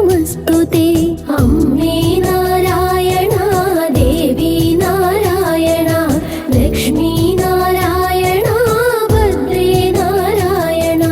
നമോസ്തുതേ. അമ്മേ നാരായണ, ദേവി നാരായണ, ലക്ഷ്മി നാരായണ, ഭദ്രേ നാരായണ.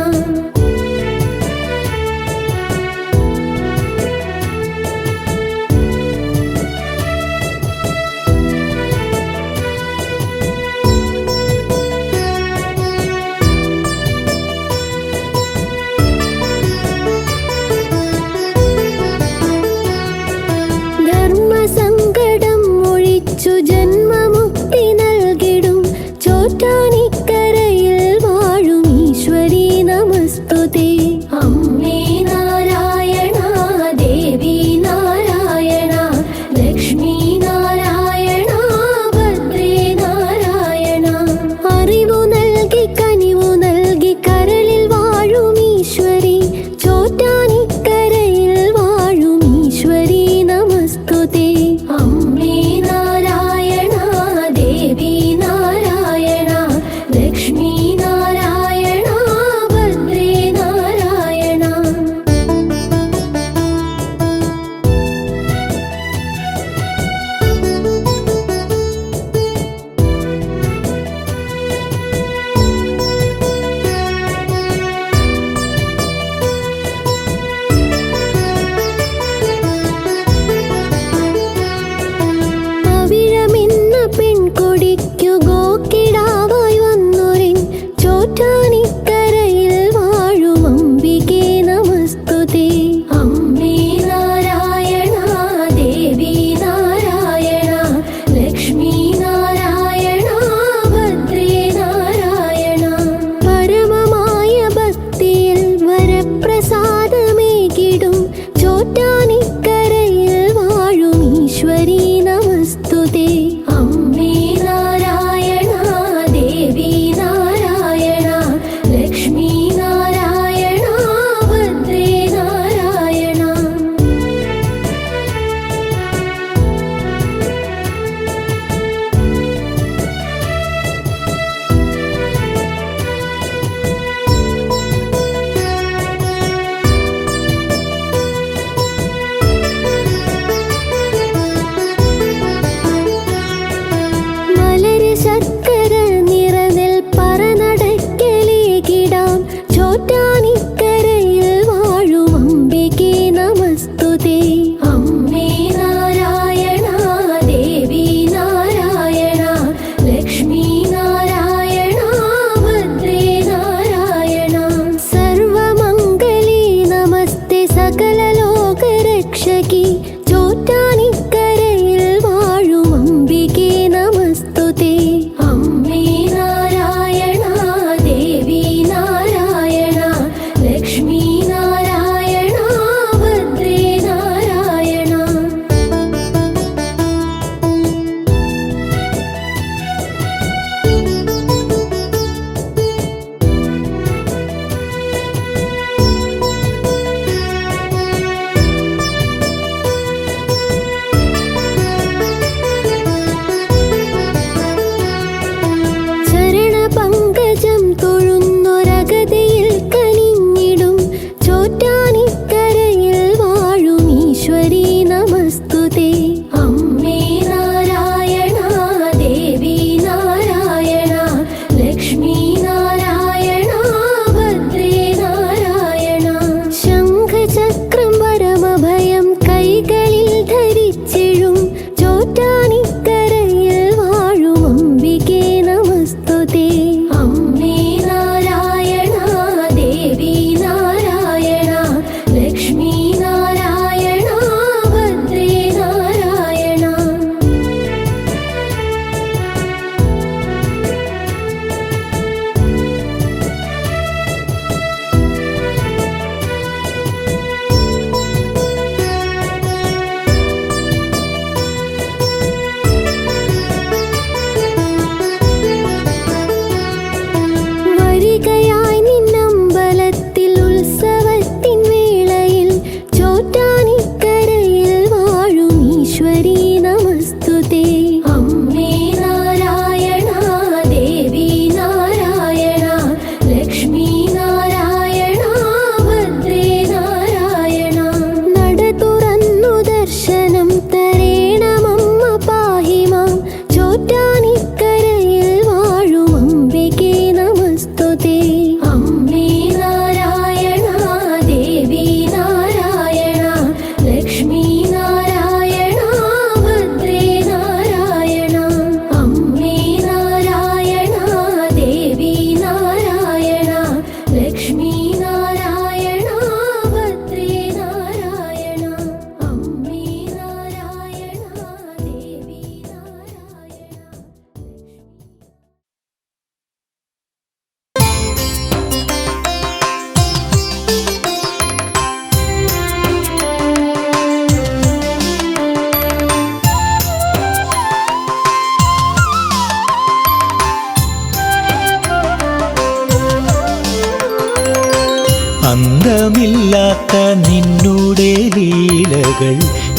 അന്തമില്ലാത്ത നിന്നുടെ ലീലകൾ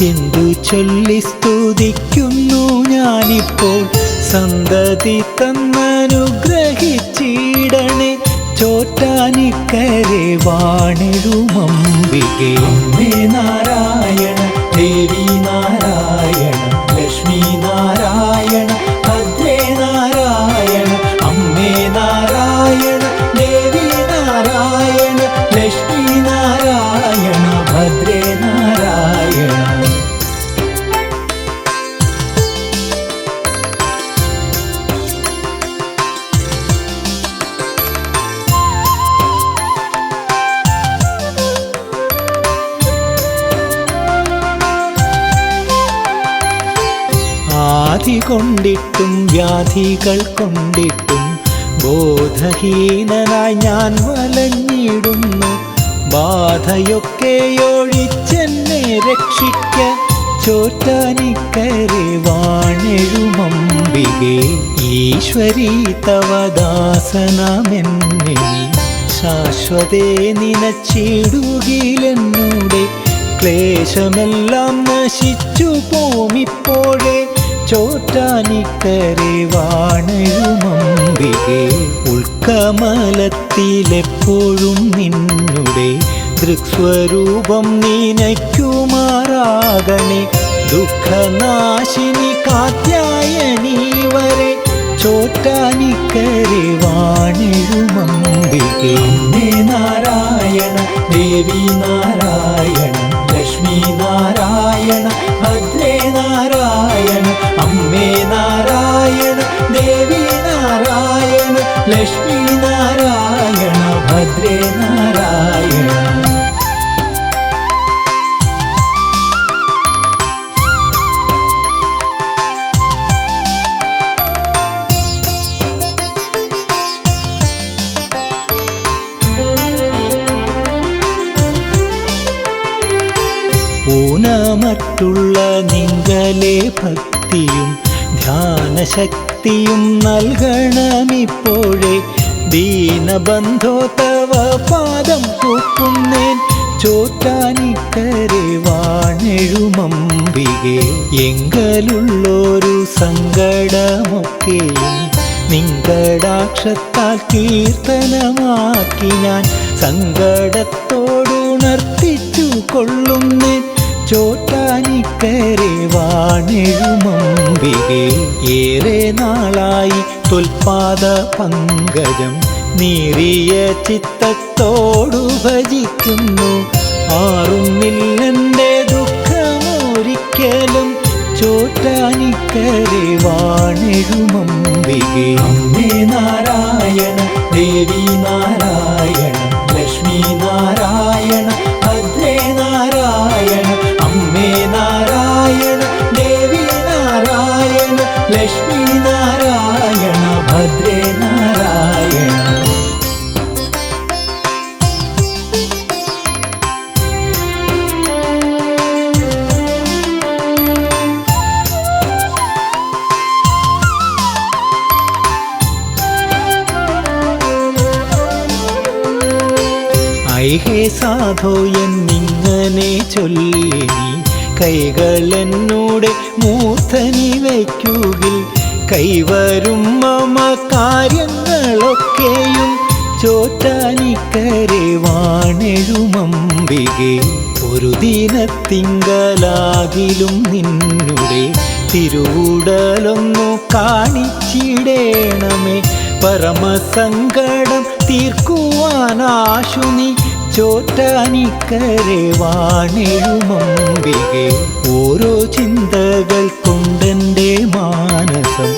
എന്തു ചൊല്ലി സ്തുതിക്കുന്നു ഞാനിപ്പോൾ. സന്തതി തന്നനുഗ്രഹിച്ചിടണേ ചോറ്റാനിക്കരെ വാണിടുമംബികേ. അമ്മേ നാരായണ ദേവി നാരായണ ലക്ഷ്മി നാരായണ ഭദ്രേ നാരായണ. അമ്മേ നാരായണ ദേവി നാരായണ ലക്ഷ്മി നാരായണ ഭദ്രേ നാരായണ. ആധി കൊണ്ടിട്ടും വ്യാധികൾ കൊണ്ടിട്ടും ബോധഹീനനായി ഞാൻ വലഞ്ഞിടുന്നു. ബാധയൊക്കെ ഒഴിച്ചെന്നെ രക്ഷിക്ക ചോറ്റാനിക്കരെ വാണെഴുമംബികേ. ഈശ്വരീ തവദാസനമെന്നെ ശാശ്വതേ നിനച്ചിടുകിലെന്നൂടെ. ക്ലേശമെല്ലാം നശിച്ചു പോമിപ്പോഴേ ചോറ്റാനിക്കരെ വാണെഴുമംബികേ. ഉൾക്കമലത്തിലെപ്പോഴും നിന്നുടെ ദൃക്സ്വരൂപം നിനയ്ക്കുമാറാകണേ. ദുഃഖനാശിനി കാത്യായനീ വരെ ചോറ്റാനിക്കരെ വാണെഴുമംബികേ. അമ്മേ നാരായണ ദേവി നാരായണ ലക്ഷ്മി നാരായണ ഭദ്രേ നാരായണ. അമ്മേ നാരായണ ദേവി നാരായണ ലക്ഷ്മി നാരായണ ഭദ്രേ നാരായണ. ഊനമറ്റുള്ള നിങ്കലെ ഭക്തിയും ധ്യാനശക്തിയും നൽകണമിപ്പോഴേ. ദീനബന്ധോ തവ പാദം പൂക്കുന്നേൻ ചോറ്റാനിക്കരെ വാണെഴുമംബികേ. എങ്കലുള്ളൊരു സങ്കടമൊക്കെയും നിങ്കടാക്ഷത്താൽ കീർത്തനമാക്കി ഞാൻ സങ്കടത്തോടുണർത്തിച്ചു കൊള്ളുന്നേൻ ചോറ്റാനിക്കരെ വാണെഴുമംബികേ. ഏറെ നാളായി തൊൽപാദ പങ്കജം നീറിയ ചിത്തത്തോടു ഭജിക്കുന്നു. ആറുന്നില്ലെൻ്റെ ദുഃഖമൊരിക്കലും ചോറ്റാനിക്കരെ വാണെഴുമംബികേ. അമ്മേ നാരായണ ദേവി നാരായണ ലക്ഷ്മി നാരായണ ഭദ്രേ നാരായണ. അമ്മേ നാരായണ ദേവി നാരായണ ലക്ഷ്മി നാരായണ ഭദ്രേ നാരായണ. ഐഹേ സാധോ എന്നിങ്ങനെ ചൊല്ലി നീ കൈകളെന്നൂടെ മൂർധനി വയ്ക്കുകിൽ കൈവരും മമ കാര്യങ്ങളൊക്കെയും ചോറ്റാനിക്കരെ വാണെഴുമംബികേ. ഒരു ദിനത്തിങ്കലാകിലും നിന്നുടെ തിരുവുടലൊന്നു കാണിച്ചിടേണമേ. പരമസങ്കടം തീർക്കുവാനാശു നീ ചോറ്റാനിക്കരെ വാണെഴുമംബികേ. ഓരോ ചിന്തകൾ കൊണ്ടെൻ്റെ മാനസം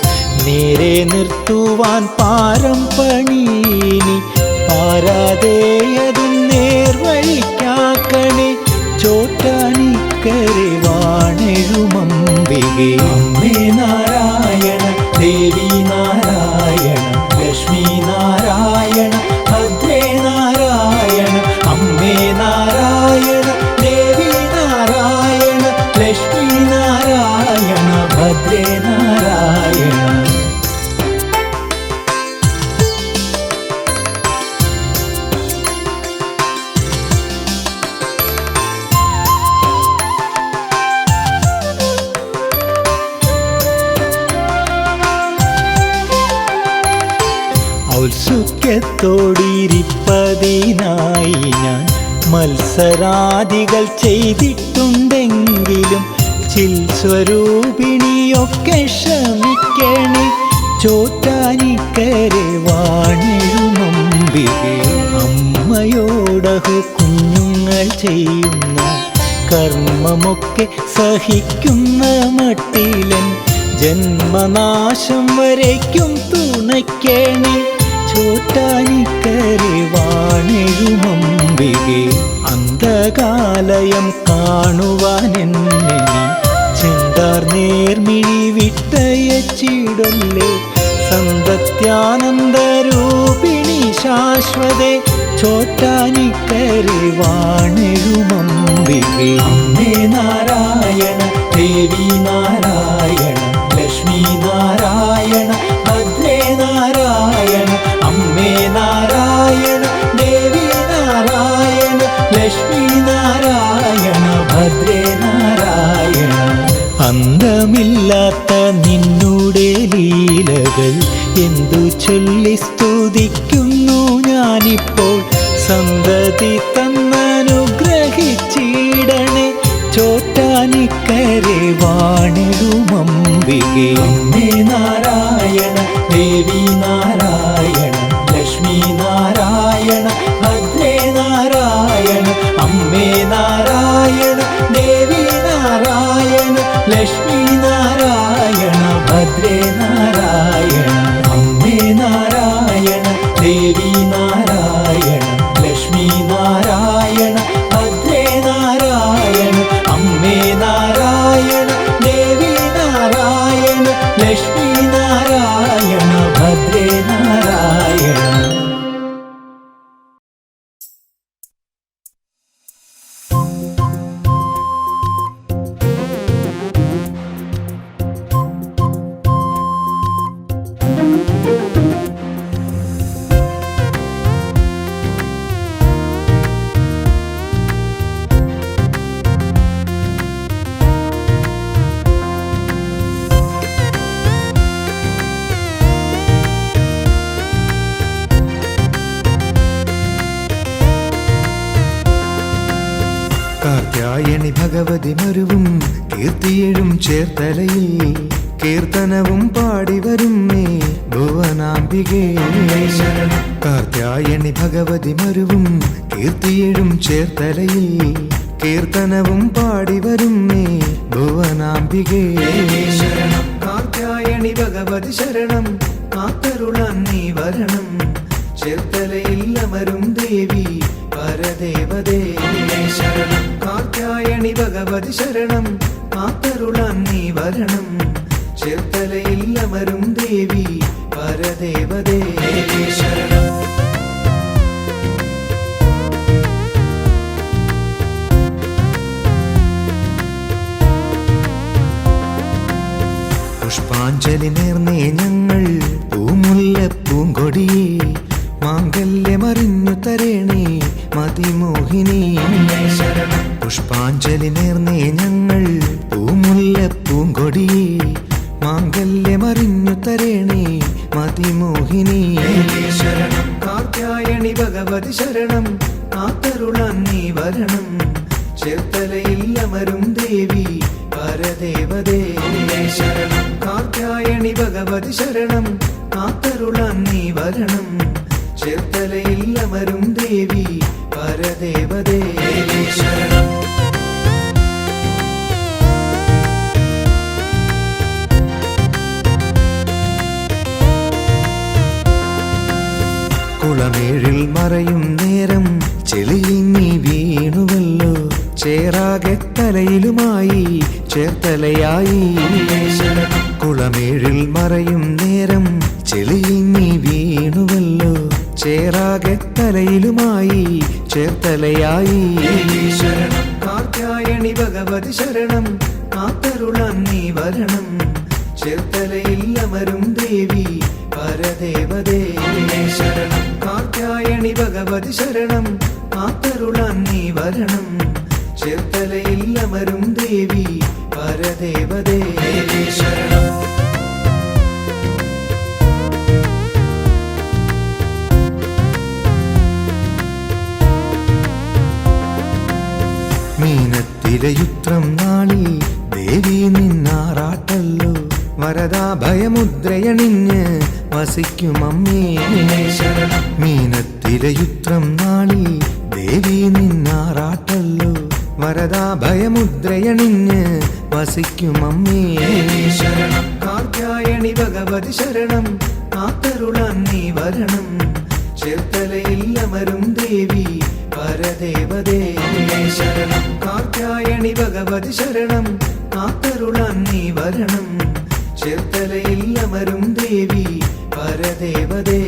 നേരെ നിർത്തുവാൻ പാരം പണീനി. പാരാതെയതും നേർവഴിക്കാക്കണേ ചോറ്റാനിക്കരെ വാണെഴുമംബികേ. അമ്മേ നാരായണ ദേവി നാരായണ ലക്ഷ്മി നാരായണ ഭദ്രേ നാരായണ. അമ്മേ നാരായണ ദേവി നാരായണ ലക്ഷ്മി നാരായണ ഭദ്രേ നാരായണ. ഔത്സുക്യത്തോടിരിപ്പതിനായി ഞാൻ മത്സരാദികൾ ചെയ്തിട്ടുണ്ടെങ്കിലും ചിൽ സ്വരൂപിണിയൊക്കെ ക്ഷമിക്കണേ. ചോറ്റാനിക്കരെ വാണിഴുമമ്പികെ അമ്മയോടഹു കുഞ്ഞുങ്ങൾ ചെയ്യുന്ന കർമ്മമൊക്കെ സഹിക്കുന്ന മട്ടിലൻ ജന്മനാശം വരയ്ക്കും തുണയ്ക്കണേ. ചോറ്റാനിക്കരെ വാണിഴുമമ്പികെ അന്ധകാലയം കാണുവാനെന്നെ നീ ചെന്താർ നേർമിഴി വിട്ടയച്ചിടല്ലേ. സന്തത്യാനന്ദരൂപിണി ശാശ്വതേ ചോറ്റാനിക്കരെ വാണിഴുമമ്പികെ. അമ്മേ നാരായണ ദേവി നാരായണ ലക്ഷ്മി നാരായണ ഭദ്രേ നാരായണ. അമ്മേ നാരായണ ദേവി നാരായണ ലക്ഷ്മി നാരായണ ഭദ്രേ നാരായണ. അന്തമില്ലാത്ത നിന്നുടെ ലീലകൾ എന്തു ചൊല്ലി സ്തുതിക്കുന്നു ഞാനിപ്പോൾ. സന്തതി തന്നനുഗ്രഹിച്ചിടണേ. ചോറ്റാനിക്കരെ വാണിഴുമമ്പികെ. അമ്മേ നാരായണ ദേവി നാരായണ ലക്ഷ്മി നാരായണ ഭദ്രേ നാരായണ. അമ്മേ നാരായണ ദേവി നാരായണ ലക്ഷ്മി നാരായണ ഭദ്രേ നാരായണ. അമ്മേ നാരായണ ദേവി നാരായണ ലക്ഷ്മി നാരായണ ഭദ്രേ നാരായണ. അമ്മേ നാരായണ ദേവി നാരായണ ലക്ഷ്മി നാരായണ ഭദ്രേ നാരായണ. കാർത്യായണി ഭഗവതി മരുവും കീർത്തിയെഴും ചേർത്തലയിൽ കീർത്തനവും പാടിവരും മേ ഭുവനാംബികേ. കാർത്യായണി ഭഗവതി മരുവും കീർത്തിയെഴും ചേർത്തലയിൽ കീർത്തനവും പാടിവരും മേ ഭുവനാംബികേ. കാർത്യായണി ഭഗവതി ശരണം കാത്തരുളാൻ നീ വരണം. ചേർത്തലയിൽ അമരും ദേവി പരദേവതേ ശരണം. കാർത്യായണി ഭഗവതി ശരണം കാത്തരുളാൻ നീ വരണം. ചേർത്തലയിൽ അമരും ദേവി പരദേവതേ ശരണം. പുഷ്പാഞ്ജലി നേർന്നേ ഞങ്ങൾ പൂമുല്ല പൂങ്കൊടിയേ. മാംഗല്യമറിഞ്ഞു തരേണേ മതിമോഹിനി ശരണം. പുഷ്പാഞ്ജലി നേർന്നേ ഞങ്ങൾ പൂമുല്ല പൂങ്കൊടിയേ. മാംഗല്യമറിഞ്ഞു തരേണേ മതിമോഹിനി ശരണം. കാർത്യായണി ഭഗവതി ശരണം കാത്തരുളാൻ നീ വരണം. ചേർത്തലയിൽ അമരും ദേവി പരദേവതേ ശരണം. കാർത്യായണി ഭഗവതി ശരണം കാത്തരുളാൻ നീ വരണം. ചേർത്തലയിൽ അമരും ദേവി പരദേവതേ ശരണം. കുളമേഴിൽ മറയും നേരം ചെളിയിൽ നീ വീണുവല്ലോ. ചേറാകെ തലയിലുമായി ചേർത്തലയായി ശരണം. കുളമേഴിൽ മറയും നേരം ചെളിയിൽ നീ വീണുവല്ലോ. ചേറാകെ തലയിലുമായി ചേർത്തലയായി ശരണം. കാർത്യായണി ഭഗവതി ശരണം കാത്തരുളാൻ നീ വരണം. ചേർത്തലയിൽ അമരും ദേവി പരദേവതേ ശരണം. കാർത്യായണി ഭഗവതി ശരണം കാത്തരുളാൻ നീ വരണം. ചേർത്തലയിൽ അമരും ദേവി പരദേവതേ ശരണം. മീനത്തിരയുത്രം നാളിൽ ദേവി നിന്നാറാട്ടല്ലോ വരദാഭയമുദ്രയണിഞ്ഞ് വസിക്കും അമ്മേ ശരണം. മീനത്തിരയുത്രം നാളിൽ ദേവി നിന്നാറാട്ടല്ലോ വരദാഭയമുദ്രയണിഞ്ഞ് വസിക്കും അമ്മേ ശരണം. കാർത്യായണി ഭഗവതി ശരണം കാത്തരുളാൻ നീ വരണം ചേർത്തലയിൽ അമരും ദേവി പരദേവതേ ശരണം. കാർത്യായണി ഭഗവതി ശരണം കാത്തരുളാൻ നീ വരണം ചേർത്തലയിൽ അമരും ദേവി പരദേവതേ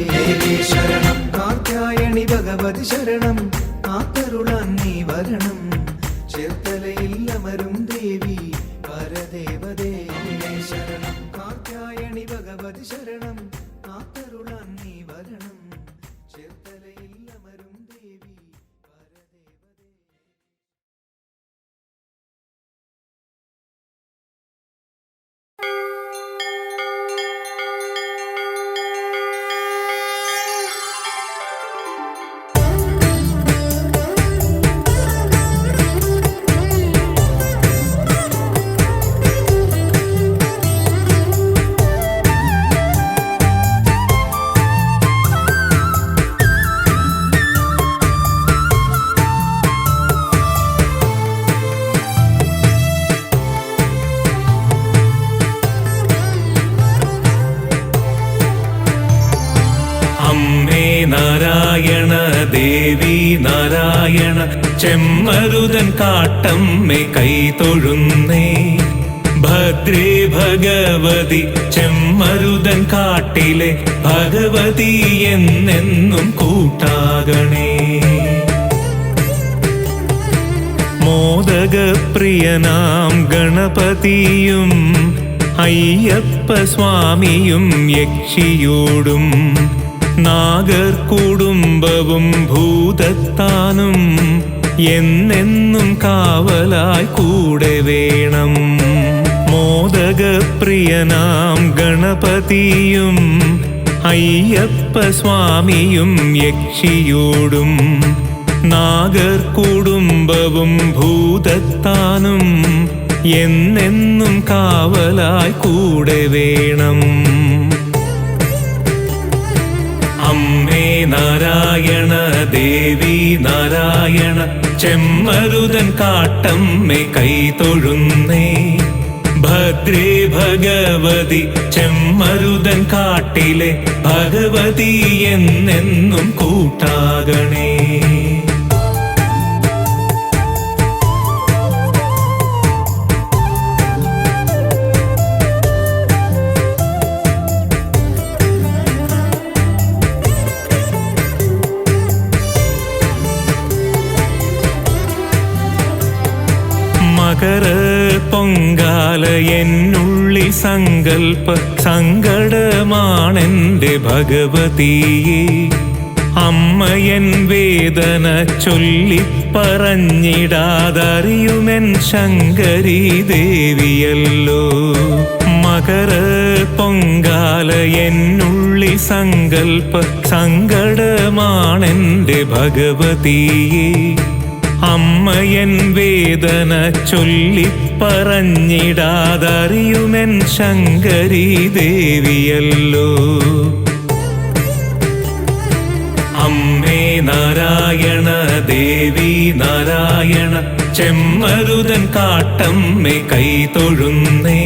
ശരണം. കാർത്യായണി ഭഗവതി ശരണം കാത്തരുളാൻ നീ വരണം ചേർത്തലയിൽ അമരും ദേവി പരദേവതേ ശരണം. കാർത്യായണി ഭഗവതി ശരണം കാത്തരുളാൻ നീ വരണം ചേർത്തലയിൽ അമരും ദേവി പരദേവതേ. നാരായണ ദേവി നാരായണ ചെമ്മരുതൻ കാട്ടമ്മേ കൈതൊഴുന്നേ ഭദ്രേ ഭഗവതി ചെമ്മരുതൻ കാട്ടിലെ ഭഗവതി എന്നെന്നും കൂട്ടാകണേ മോദകപ്രിയനാം ഗണപതിയും അയ്യപ്പ സ്വാമിയും യക്ഷിയോടും നാഗർ കുടുംബവും ഭൂതത്താനും എന്നെന്നും കാവലായി കൂടെ വേണം മോദകപ്രിയനാം ഗണപതിയും അയ്യപ്പ സ്വാമിയും യക്ഷിയോടും നാഗർ കുടുംബവും ഭൂതത്താനും എന്നെന്നും കാവലായി കൂടെ വേണം അമ്മേ നാരായണ ദേവി നാരായണ ചെമ്മരുതൻ കാട്ടമ്മേ കൈതൊഴുന്നേ ഭദ്രേ ഭഗവതി ചെമ്മരുതൻ കാട്ടിലെ ഭഗവതി എന്നെന്നും കൂട്ടാകണേ മകര പൊങ്കാല എന്നുള്ളി സങ്കൽപ്പ സങ്കടമാണെന്റെ ഭഗവതിയെ അമ്മയൻ വേദന ചൊല്ലിപ്പറഞ്ഞിടാതറിയുമെൻ ശങ്കരി ദേവിയല്ലോ മകര പൊങ്കാല എന്നുള്ളി സങ്കൽപ്പ സങ്കടമാണെന്റെ ഭഗവതിയെ അമ്മയൻ വേദന ചൊല്ലിപ്പറഞ്ഞിടാതറിയുമെൻ ശങ്കരി ദേവിയല്ലോ അമ്മേ നാരായണ ദേവി നാരായണ ചെമ്മരുതൻ കാട്ടമ്മേ കൈതൊഴുന്നേ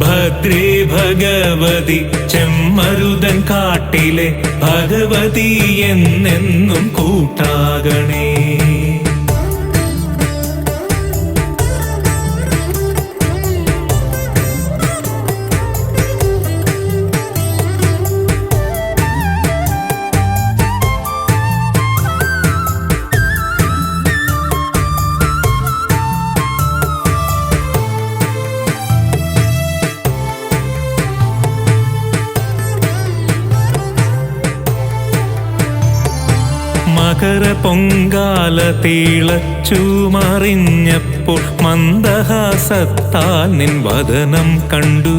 ഭദ്രേ ഭഗവതി ചെമ്മരുതൻ കാട്ടിലെ ഭഗവതി എന്നെന്നും കൂട്ടാകണേ മകര പൊങ്കാല തിളച്ചു മറിഞ്ഞപ്പോൾ മന്ദഹാസത്താൽ നിൻ വദനം കണ്ടു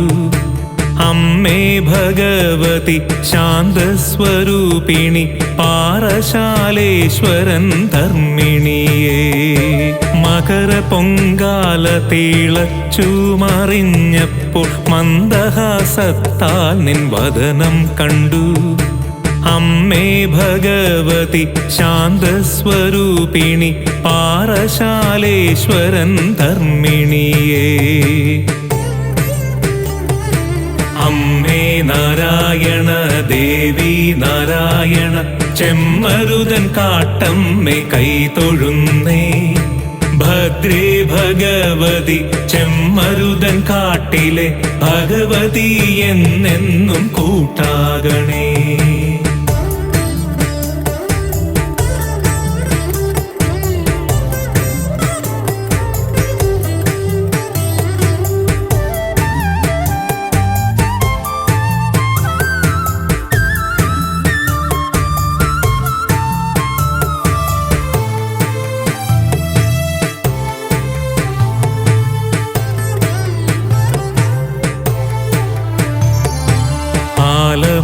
അമ്മേ ഭഗവതി ശാന്തസ്വരൂപിണി പാറശാലേശ്വരൻ ധർമ്മിണിയേ മകര പൊങ്കാല തിളച്ചു മറിഞ്ഞപ്പോൾ മന്ദഹാസത്താൽ നിൻ വദനം കണ്ടു അമ്മേ ഭഗവതി ശാന്തസ്വരൂപിണി പാറശാലേശ്വരൻ ധർമ്മിണിയേ അമ്മേ നാരായണ ദേവി നാരായണ ചെമ്മരുതൻ കാട്ടമ്മേ കൈതൊഴുന്നേ ഭദ്രേ ഭഗവതി ചെമ്മരുതൻ കാട്ടിലെ ഭഗവതി എന്നെന്നും കൂട്ടാകണേ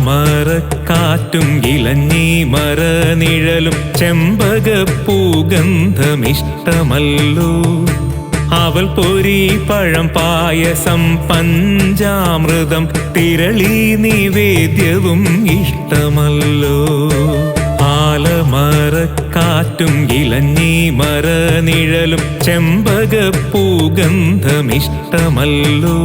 മരക്കാറ്റും ഇലഞ്ഞി മരനിഴലും ചെമ്പകപ്പൂഗന്ധമിഷ്ടമല്ലോ അവൽ പൊരി പഴം പായസം പഞ്ചാമൃതം തിരളി നിവേദ്യവും ഇഷ്ടമല്ലോ ആലമരക്കാറ്റും ഇലഞ്ഞി മരനിഴലും ചെമ്പകപ്പൂഗന്ധമിഷ്ടമല്ലോ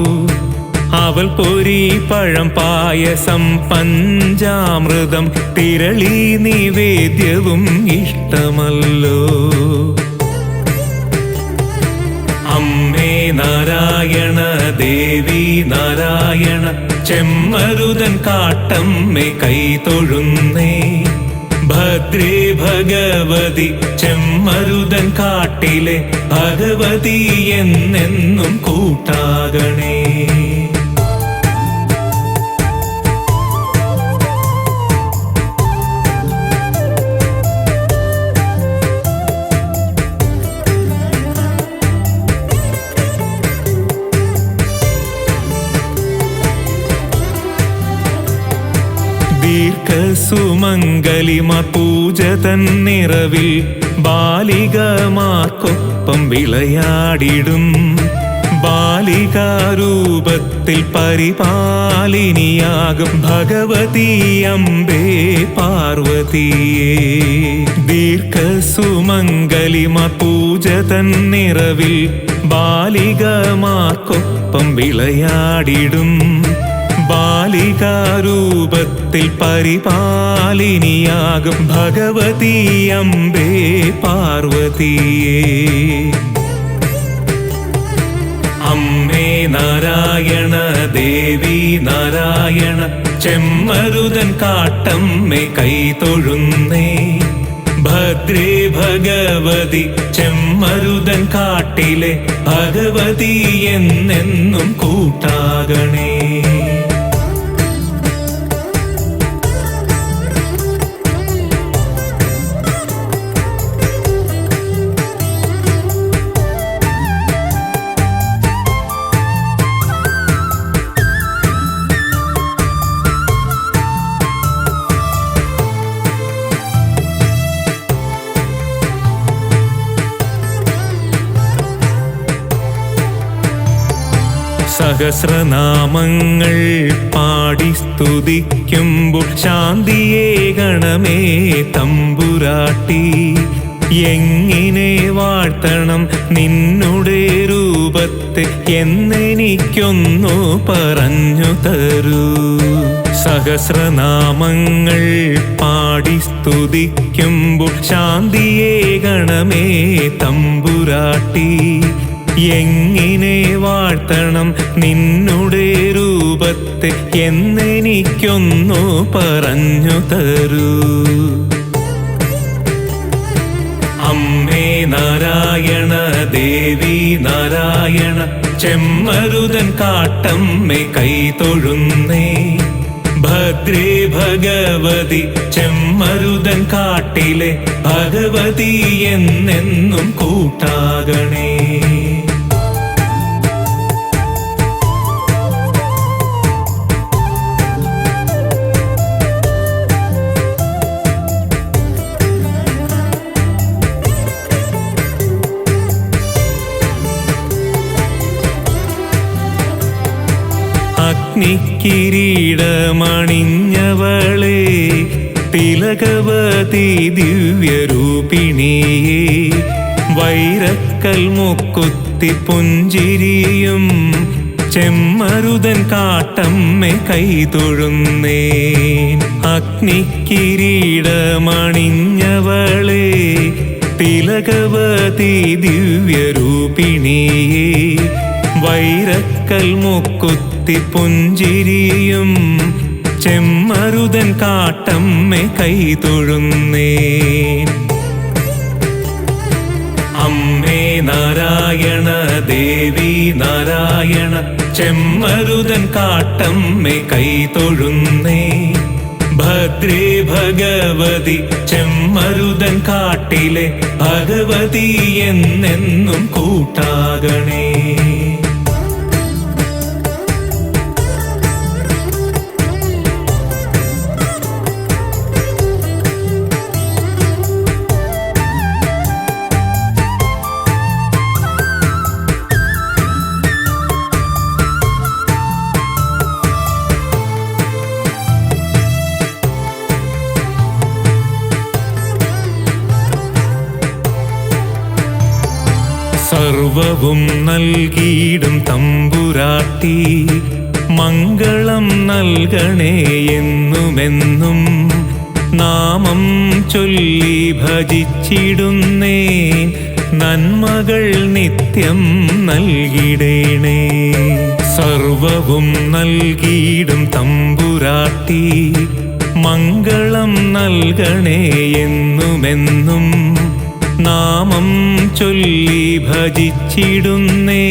അവൽ പൊരി പഴം പായസം പഞ്ചാമൃതം തിരളി നിവേദ്യവും ഇഷ്ടമല്ലോ അമ്മേ നാരായണ ദേവി നാരായണ ചെമ്മരുതൻ കാട്ടമ്മേ കൈതൊഴുന്നേ ഭദ്രേ ഭഗവതി ചെമ്മരുതൻ കാട്ടിലെ ഭഗവതി എന്നെന്നും കൂട്ടാകണേ ദീർഘസുമംഗലിമാർ പൂജ തന്നിറവിൽ ബാലികമാർക്കൊപ്പം വിളയാടിടും ബാലികാരൂപത്തിൽ പരിപാലിനിയാകും ഭഗവതി അംബേ പാർവതിയേ ദീർഘസുമംഗലിമാർ പൂജ തന്നിറവിൽ ബാലികമാർക്കൊപ്പം വിളയാടിടും ബാലികാരൂപത്തിൽ പരിപാലിനിയാകും ഭഗവതി അംബേ പാർവതിയേ അമ്മേ നാരായണ ദേവി നാരായണ ചെമ്മരുതൻ കാട്ടമ്മേ കൈതൊഴുന്നേ ഭദ്രേ ഭഗവതി ചെമ്മരുതൻ കാട്ടിലെ ഭഗവതി എന്നെന്നും കൂട്ടാകണേ സഹസ്രനാമങ്ങൾ പാടി സ്തുതിക്കുമ്പോൾ ശാന്തിയേ ഗണമേ തമ്പുരാട്ടി എങ്ങനെ വാഴ്ത്തണം നിന്നുടെ രൂപത്തെ എന്നെനിക്കൊന്നു പറഞ്ഞു തരൂ സഹസ്രനാമങ്ങൾ പാടി സ്തുതിക്കുമ്പോൾ ശാന്തിയേ ഗണമേ തമ്പുരാട്ടി എങ്ങനെ വാഴ്ത്തണം നിന്നുടെ രൂപത്തെ എന്നെനിക്കൊന്നു പറഞ്ഞു തരൂ അമ്മേ നാരായണ ദേവി നാരായണ ചെമ്മരുതൻ കാട്ടമ്മേ കൈതൊഴുന്നേ ഭദ്രേ ഭഗവതി ചെമ്മരുതൻ കാട്ടിലെ ഭഗവതി എന്നെന്നും കൂട്ടാകണേ അഗ്നിക്കിരീടമണിഞ്ഞവളെ തിലകവതി ദിവ്യരൂപിണിയേ വൈരക്കൽ മുക്കുത്തി പുഞ്ചിരിയും ചെമ്മരുതൻ കാട്ടമ്മെ കൈതൊഴുന്നേൻ അഗ്നിക്കിരീടമണിഞ്ഞവളെ തിലകവതി ദിവ്യരൂപിണിയേ വൈരക്കൽ മുക്കുത്തി പുഞ്ചിരിയും ചെമ്മരുതൻ കാട്ടമ്മെ കൈതൊഴുന്നേൻ അമ്മേ നാരായണ ദേവി നാരായണ ചെമ്മരുതൻ കാട്ടമ്മെ കൈതൊഴുന്നേ ഭദ്രേ ഭഗവതി ചെമ്മരുതൻ കാട്ടിലെ ഭഗവതി എന്നെന്നും കൂട്ടാകണേ. സർവവും നൽകിയിടും തമ്പുരാട്ടി മംഗളം നൽകണേ എന്നുമെന്നും നാമം ചൊല്ലി ഭജിച്ചിടുന്നേ നന്മകൾ നിത്യം നൽകിടേണേ. സർവവും നൽകിയിടും തമ്പുരാട്ടി മംഗളം നൽകണേ എന്നുമെന്നും നാമം ചൊല്ലി ഭജിച്ചിടുന്നേ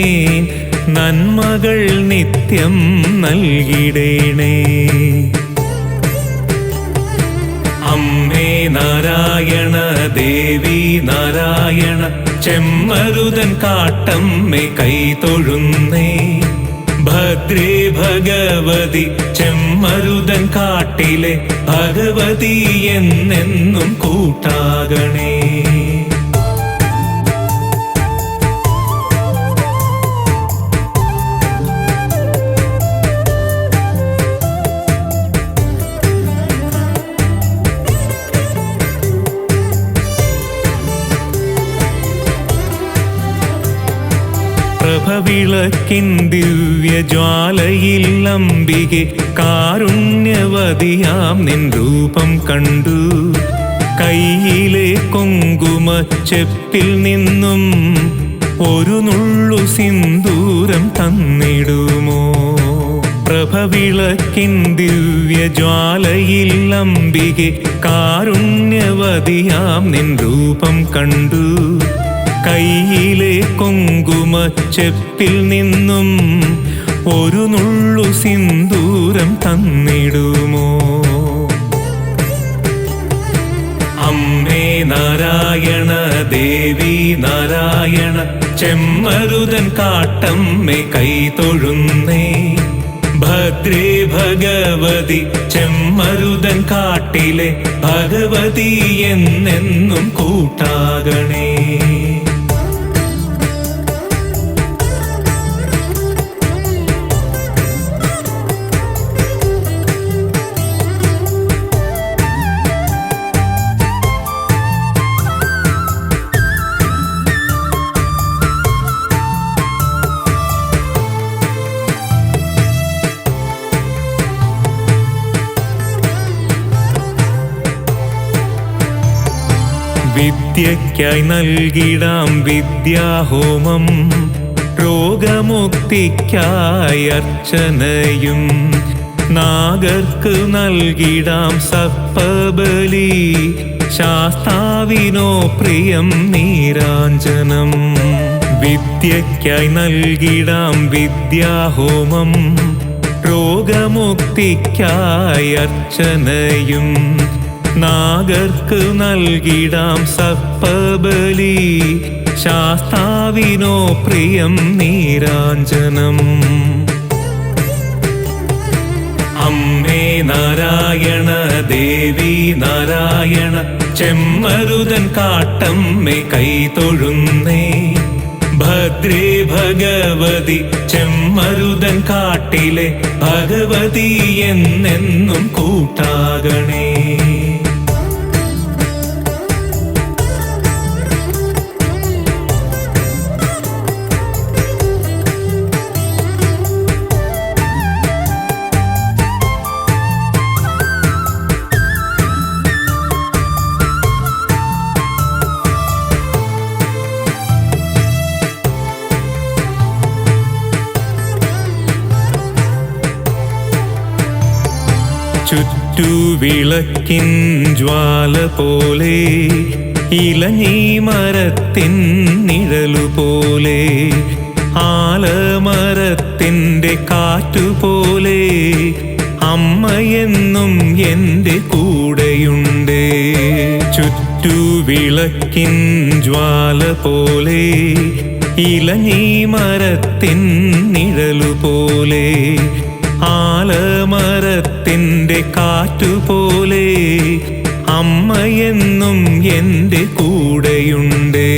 നന്മകൾ നിത്യം നൽകിടേണേ. അമ്മേ നാരായണ ദേവി നാരായണ ചെമ്മരുതൻ കാട്ടമ്മെ കൈതൊഴുന്നേ ഭദ്രേ ഭഗവതി ചെമ്മരുതൻ കാട്ടിലെ ഭഗവതി എന്നെന്നും കൂട്ടാകണേ. പ്രഭവിളക്കിൻ ദിവ്യജ്വാലയിൽ അംബികെ കാരുണ്യവതിയാം നിൻ രൂപം കണ്ടു കയ്യിലെ കുങ്കുമച്ചെപ്പിൽ നിന്നും ഒരു നുള്ളു സിന്ദൂരം തന്നിടുമോ. പ്രഭവിളക്കിൻ ദിവ്യജ്വാലയിൽ അംബികെ കാരുണ്യവതിയാം നിൻ രൂപം കണ്ടു കയ്യിലെ കുങ്കുമച്ചെപ്പിൽ നിന്നും ഒരു നുള്ളു സിന്ദൂരം തന്നിടുമോ. അമ്മേ നാരായണ ദേവി നാരായണ ചെമ്മരുതൻ കാട്ടമ്മെ കൈതൊഴുന്നേ ഭദ്രേ ഭഗവതി ചെമ്മരുതൻ കാട്ടിലെ ഭഗവതി എന്നെന്നും കൂട്ടാകണേ. വിദ്യയ്ക്കായി നൽകിടാം വിദ്യാഹോമം രോഗമുക്തിക്കായി അർച്ചനയും നാഗർക്ക് നൽകിടാം സർപ്പബലി ശാസ്താവിനോ പ്രിയം നീരാഞ്ജനം. വിദ്യയ്ക്കായി നൽകിടാം വിദ്യാഹോമം രോഗമുക്തിക്കായി അർച്ചനയും നാഗർക്ക് നൽകിടാം സർപ്പബലി ശാസ്താവിനോ പ്രിയം നീരാഞ്ജനം. അമ്മേ നാരായണ ദേവി നാരായണ ചെമ്മരുതൻ കാട്ടമ്മെ കൈതൊഴുന്നേ ഭദ്രേ ഭഗവതി ചെമ്മരുതൻ കാട്ടിലെ ഭഗവതി എന്നെന്നും കൂട്ടാകണേ. ചുറ്റുവിളക്കിൻ ജ്വാല പോലെ ഇലഞ്ഞി മരത്തിൻ നിഴലുപോലെ ആലമരത്തിൻ്റെ കാറ്റുപോലെ അമ്മയെന്നും എൻ്റെ കൂടെയുണ്ട്. ചുറ്റുവിളക്കിൻ ജ്വാല പോലെ ഇലഞ്ഞി മരത്തിൻ നിഴലുപോലെ ആലമരത്തിൻ്റെ കാറ്റുപോലെ അമ്മയെന്നും എൻ്റെ കൂടെയുണ്ട്.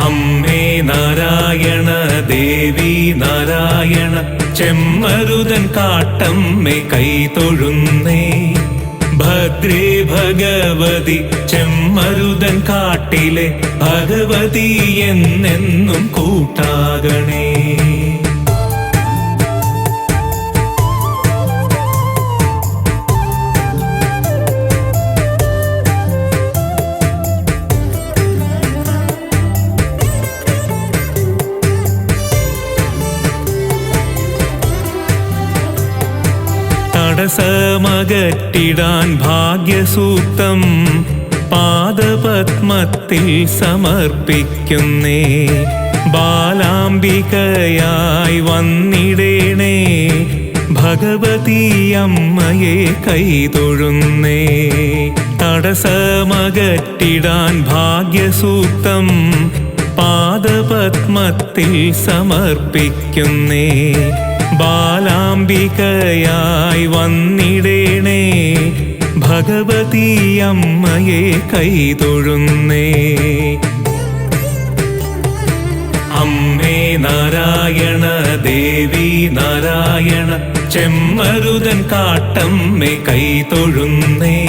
അമ്മേ നാരായണ ദേവി നാരായണ ചെമ്മരുതൻ കാട്ടമ്മേ കൈതൊഴുന്നേ. ഭദ്രേ ഭഗവതി ചെമ്മരുതൻ കാട്ടിലെ ഭഗവതി എന്നെന്നും കൂട്ടാകണേ. തടസ്സമകറ്റിടാൻ ഭാഗ്യസൂക്തം പാദപത്മത്തിൽ സമർപ്പിക്കുന്നേ. ബാലാംബികയായി വന്നിടേണേ ഭഗവതി അമ്മയെ കൈതൊഴുന്നേ. തടസ്സമകറ്റിടാൻ ഭാഗ്യസൂക്തം പാദപത്മത്തിൽ സമർപ്പിക്കുന്നേ. ബാലാംബികയായി വന്നിടേണേ ഭഗവതി അമ്മയെ കൈതൊഴുന്നേ. അമ്മേ നാരായണ ദേവി നാരായണ ചെമ്മരുതൻ കാട്ടമ്മേ കൈതൊഴുന്നേ.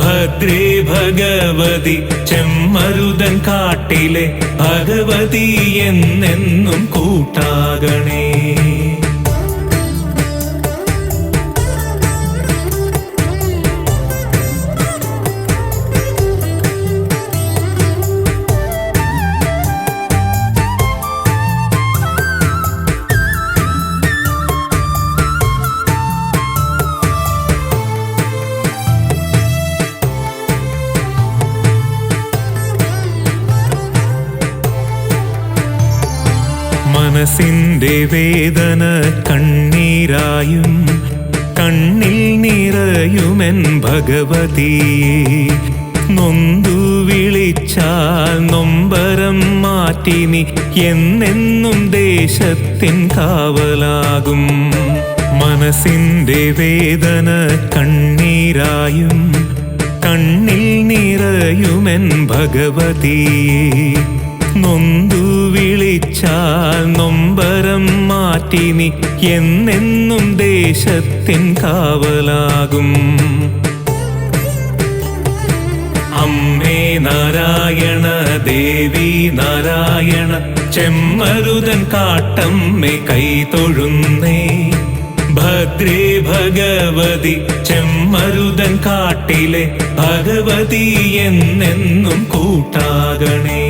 ഭദ്രേ ഭഗവതി ചെമ്മരുതൻ കാട്ടിലെ ഭഗവതി എന്നെന്നും കൂട്ടാകണേ. മനസ്സിൻ്റെ വേദന കണ്ണീരായും കണ്ണിൽ നിറയുമെൻ ഭഗവതിയെ. നൊന്തു വിളിച്ചാൽ നൊമ്പരം മാറ്റി നീ എന്നെന്നും ദേശത്തിൻ കാവലാകും. മനസ്സിൻ്റെ വേദന കണ്ണീരായും കണ്ണിൽ നിറയുമെൻ ഭഗവതിയെ. നൊന്തു വിളിച്ചാൽ നൊമ്പരം മാറ്റി നീ എന്നെന്നും ദേശത്തിൻ കാവലാകും. അമ്മേ നാരായണ ദേവി നാരായണ ചെമ്മരുതൻ കാട്ടമ്മേ കൈതൊഴുന്നേ. ഭദ്രേ ഭഗവതി ചെമ്മരുതൻ കാട്ടിലെ ഭഗവതി എന്നെന്നും കൂട്ടാകണേ.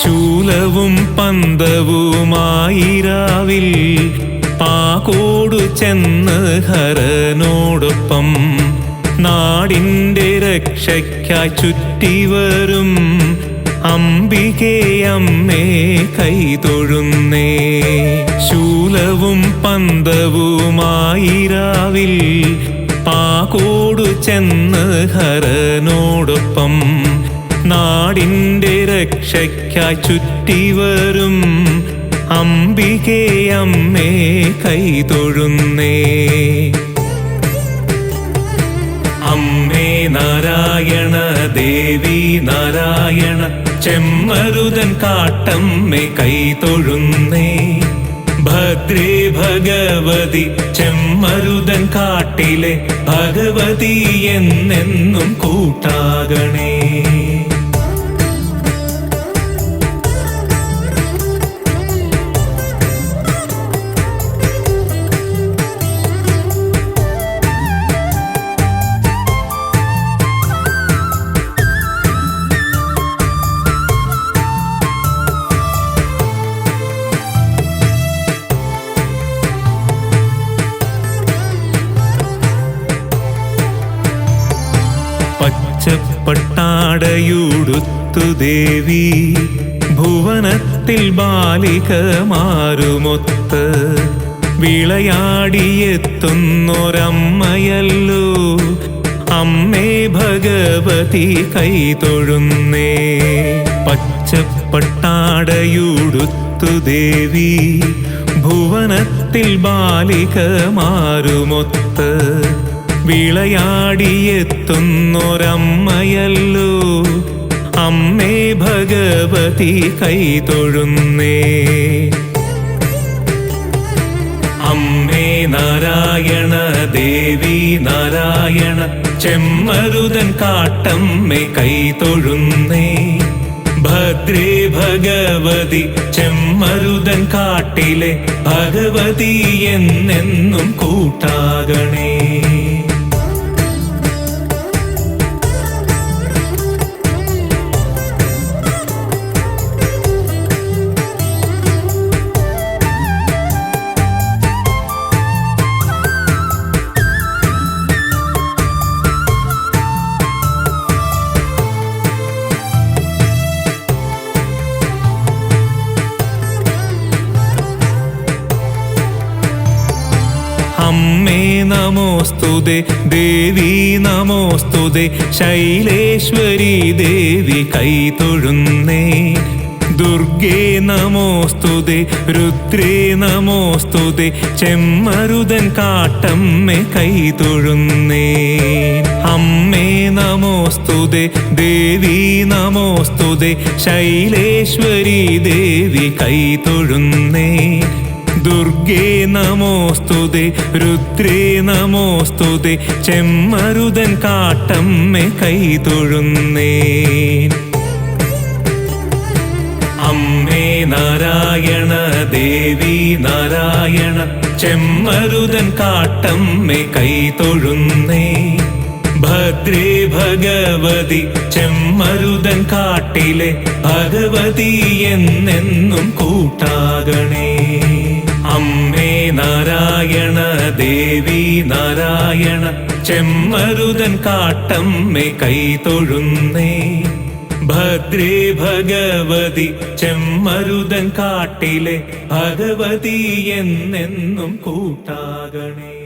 ശൂലവും പന്തവുമായിരാവിൽ പാകോടു ചെന്ന് ഹരനോടൊപ്പം നാടിൻ്റെ രക്ഷയ്ക്കായി ചുറ്റിവരും അംബികേ അമ്മേ കൈതൊഴുന്നേ. ശൂലവും പന്തവുമായിരാവിൽ പാകോടു ചെന്ന് ഹരനോടൊപ്പം നാടിൻ്റെ രക്ഷയ്ക്കായി ചുറ്റിവരും അംബികേ അമ്മേ കൈതൊഴുന്നേ. അമ്മേ നാരായണ ദേവി നാരായണ ചെമ്മരുതൻ കാട്ടമ്മേ കൈതൊഴുന്നേ. ഭദ്രേ ഭഗവതി ചെമ്മരുതൻ കാട്ടിലെ ഭഗവതി എന്നെന്നും കൂട്ടാകണേ. പച്ചപ്പട്ടാടയുടുത്തു ദേവി ഭുവനത്തിൽ ബാലികമാരുമൊത്ത് വിളയാടിയെത്തുന്നൊരമ്മയല്ലോ അമ്മേ ഭഗവതി കൈതൊഴുന്നേ. പച്ചപ്പട്ടാടയുടുത്തു ദേവി ഭുവനത്തിൽ ബാലികമാരുമൊത്ത് വിളയാടിയെത്തുന്നൊരമ്മയല്ലോ അമ്മേ ഭഗവതി കൈതൊഴുന്നേ. അമ്മേ നാരായണ ദേവി നാരായണ ചെമ്മരുതൻ കാട്ടമ്മേ കൈതൊഴുന്നേ. ഭദ്രേ ഭഗവതി ചെമ്മരുതൻ കാട്ടിലെ ഭഗവതി എന്നെന്നും കൂട്ടാകണേ. അമ്മേ നമോസ്തുതേ ദേവി നമോസ്തുതേ ശൈലേശ്വരി ദേവി കൈതൊഴുന്നേ. ദുർഗേ നമോസ്തുതേ രുദ്രേ നമോസ്തുതേ ചെമ്മരുതൻ കാട്ടമ്മേ കൈതൊഴുന്നേ. അമ്മേ നമോസ്തുതേ ദേവി നമോസ്തുതേ ശൈലേശ്വരി ദേവി കൈതൊഴുന്നേ. ദുർഗേ നമോസ്തുതേ രുദ്രേ നമോസ്തുതേ ചെമ്മരുതൻ കാട്ടമ്മേ കൈതൊഴുന്നേ. അമ്മേ നാരായണ ദേവി നാരായണ ചെമ്മരുതൻ കാട്ടമ്മേ കൈതൊഴുന്നേ. ഭദ്രേ ഭഗവതി ചെമ്മരുതൻ കാട്ടിലെ ഭഗവതി എന്നെന്നും കൂട്ടാകണേ. അമ്മേ നാരായണ ദേവി നാരായണ ചെമ്മരുതൻ കാട്ടമ്മേ കൈതൊഴുന്നേ. ഭദ്രേ ഭഗവതി ചെമ്മരുതൻ കാട്ടിലെ ഭഗവതി എന്നെന്നും കൂട്ടാകണേ.